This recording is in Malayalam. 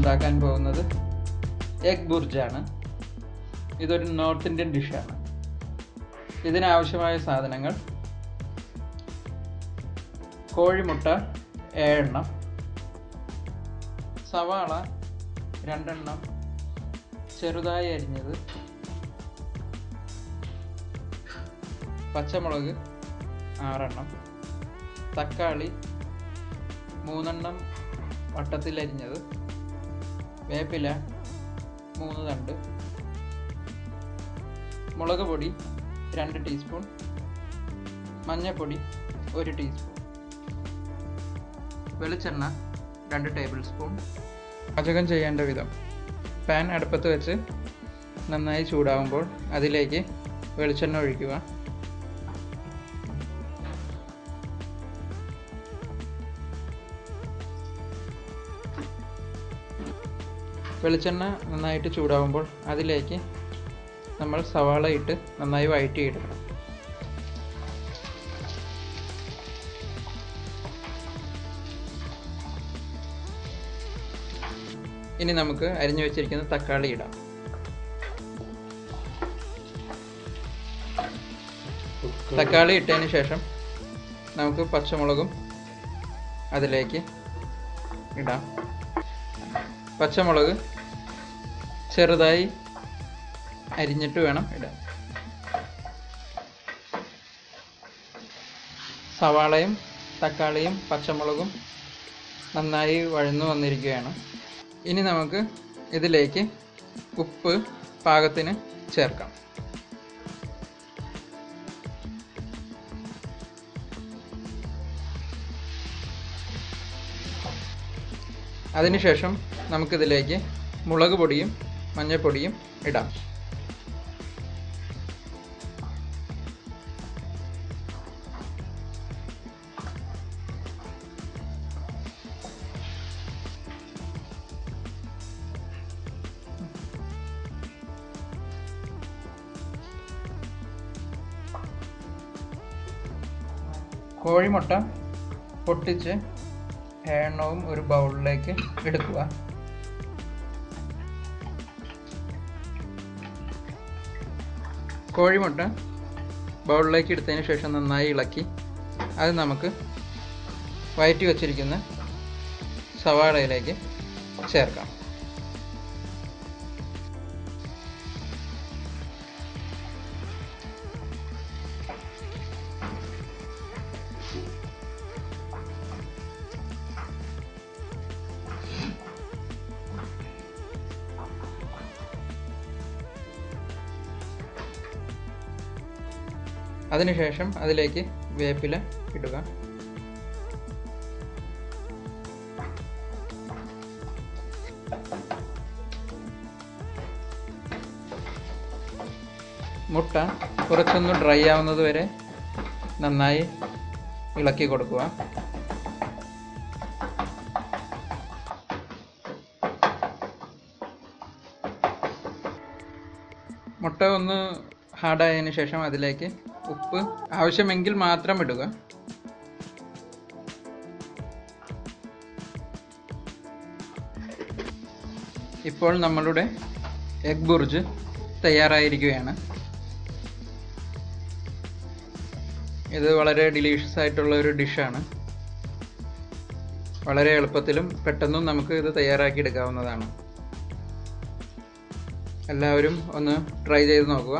ഉണ്ടാക്കാൻ പോകുന്നത് എഗ് ബുർജാണ്. ഇതൊരു നോർത്ത് ഇന്ത്യൻ ഡിഷാണ്. ഇതിനാവശ്യമായ സാധനങ്ങൾ: കോഴിമുട്ട 7 എണ്ണം, സവാള 2 എണ്ണം ചെറുതായി അരിഞ്ഞത്, പച്ചമുളക് 6 എണ്ണം, തക്കാളി 3 എണ്ണം വട്ടത്തിൽ അരിഞ്ഞത്, വേപ്പില 3 തണ്ട്, മുളക് പൊടി 2 ടീസ്പൂൺ, മഞ്ഞൾപ്പൊടി 1 ടീസ്പൂൺ, വെളിച്ചെണ്ണ 2 ടേബിൾ സ്പൂൺ. പാചകം ചെയ്യേണ്ട വിധം: പാൻ അടുപ്പത്ത് വെച്ച് നന്നായി ചൂടാകുമ്പോൾ അതിലേക്ക് വെളിച്ചെണ്ണ ഒഴിക്കുക. വെളിച്ചെണ്ണ നന്നായിട്ട് ചൂടാകുമ്പോൾ അതിലേക്ക് നമ്മൾ സവാള ഇട്ട് നന്നായി വഴറ്റിയെടുക്കണം. ഇനി നമുക്ക് അരിഞ്ഞു വെച്ചിരിക്കുന്ന തക്കാളി ഇടാം. തക്കാളി ഇട്ടതിന് ശേഷം നമുക്ക് പച്ചമുളകും അതിലേക്ക് ഇടാം. പച്ചമുളക് ചെറുതായി അരിഞ്ഞിട്ട് വേണം ഇടാൻ. സവാളയും തക്കാളിയും പച്ചമുളകും നന്നായി വഴന്നു വന്നിരിക്കുകയാണ്. ഇനി നമുക്ക് ഇതിലേക്ക് ഉപ്പ് പാകത്തിന് ചേർക്കാം. അതിനുശേഷം നമുക്കിതിലേക്ക് മുളക് പൊടിയും മഞ്ഞൾപ്പൊടിയും ഇടാം. കോഴിമുട്ട പൊട്ടിച്ച് എണ്ണവും ഒരു ബൗളിലേക്ക് എടുക്കുക. കോഴിമുട്ട ബൗളിലേക്ക് എടുത്തതിന് ശേഷം നന്നായി ഇളക്കി അത് നമുക്ക് വഴറ്റി വച്ചിരിക്കുന്ന സവാളയിലേക്ക് ചേർക്കാം. അതിനുശേഷം അതിലേക്ക് വേപ്പില ഇടുക. മുട്ട കുറച്ചൊന്ന് ഡ്രൈ ആവുന്നത് വരെ നന്നായി ഇളക്കി കൊടുക്കുക. മുട്ട ഒന്ന് ഹാർഡായതിനു ശേഷം അതിലേക്ക് ഉപ്പ് ആവശ്യമെങ്കിൽ മാത്രം ഇടുക. ഇപ്പോൾ നമ്മളുടെ എഗ് ബുർജ് തയ്യാറായിരിക്കുകയാണ്. ഇത് വളരെ ഡിലീഷ്യസ് ആയിട്ടുള്ള ഒരു ഡിഷാണ്. വളരെ എളുപ്പത്തിലും പെട്ടെന്നും നമുക്ക് ഇത് തയ്യാറാക്കി എടുക്കാവുന്നതാണ്. എല്ലാവരും ഒന്ന് ട്രൈ ചെയ്ത് നോക്കുക.